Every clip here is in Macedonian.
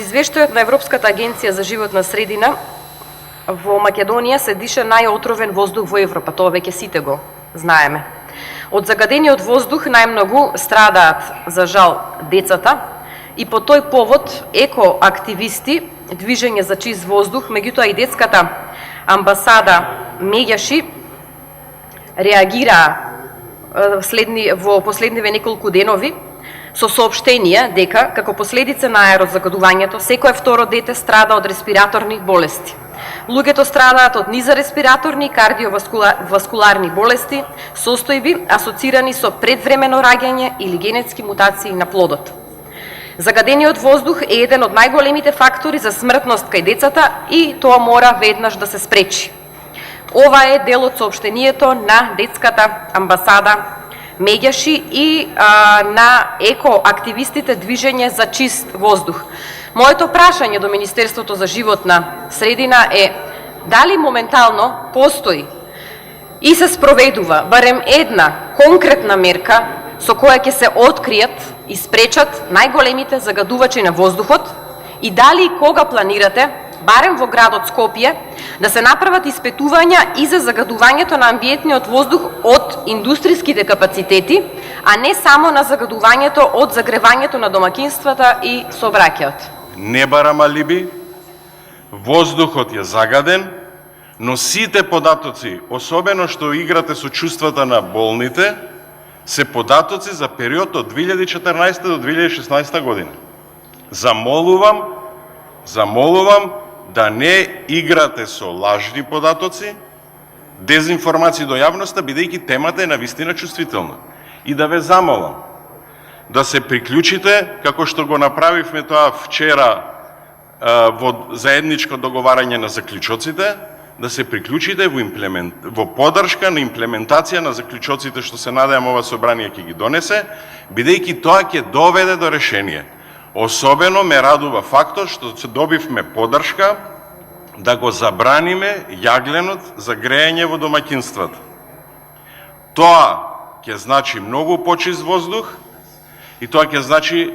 извештајот на Европската агенција за животна средина, во Македонија се диша најотровен воздух во Европа, тоа веќе сите го знаеме. Од загадениот воздух најмногу страдаат, за жал, децата и по тој повод екоактивисти, Движење за чист воздух, меѓутоа и детската амбасада Меѓаши реагираа во последниве неколку денови со соопштенија дека како последица на аерозагадувањето секое второ дете страда од респираторни болести. Луѓето страдаат од низареспираторни и кардиоваскуларни болести, состојби асоцирани со предвремено раѓање или генетски мутации на плодот. Загадениот воздух е еден од најголемите фактори за смртност кај децата и тоа мора веднаш да се спречи. Ова е дел од соопштението на детската амбасада Меѓаши и на екоактивистите Движење за чист воздух. Моето прашање до Министерството за животна средина е дали моментално постои и се спроведува барем една конкретна мерка со која ќе се откријат и спречат најголемите загадувачи на воздухот и дали и кога планирате, барем во градот Скопје, да се направат испитувања и за загадувањето на амбиентниот воздух од индустријските капацитети, а не само на загадувањето од загревањето на домакинствата и сообраќајот. Не барам алиби, воздухот е загаден, но сите податоци, особено што играте со чувствата на болните, се податоци за период од 2014 до 2016 година. Замолувам да не играте со лажни податоци, дезинформации до јавноста, бидејќи темата е навистина чувствителна. И да ве замолам да се приклучите, како што го направивме тоа вчера во заедничко договарање на заклучоците, да се приклучите во поддршка на имплементација на заклучоците што се надевам ова собрание ќе ги донесе, бидејќи тоа ќе доведе до решение. Особено ме радува фактот што се добивме поддршка да го забраниме јагленот за грејење во домаќинствата. Тоа ќе значи многу почист воздух и тоа ќе значи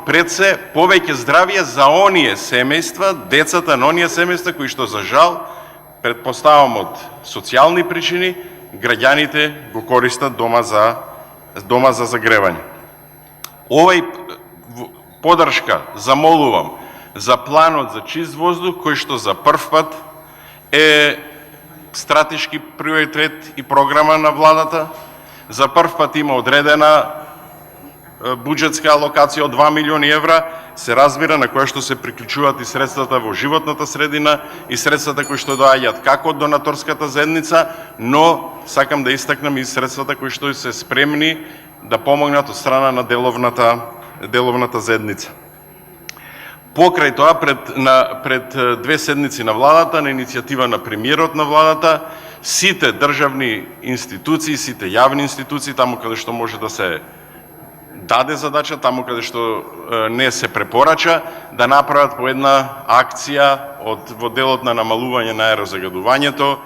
пред се повеќе здравје за оние семејства, децата на оние семејства кои што за жал, предпоставам од социјални причини, граѓаните го користат дома за загревање. Овај поддршка, замолувам, за планот за чист воздух, кој што за прв пат е стратешки приоритет и програма на владата. За прв пат има одредена буџетска алокација од 2 милиони евра, се разбира на која што се приклучуваат и средствата во животната средина и средствата кои што доаѓаат како од донаторската заедница, но сакам да истакнам и средствата кои што се спремни да помогнат од страна на деловната заедница. Покрај тоа, пред 2 седмици на владата, на иницијатива на премиерот на владата, сите државни институции, сите јавни институции, таму каде што може да се даде задача, таму каде што не се препорача, да направат по една акција во делот на намалување на аерозагадувањето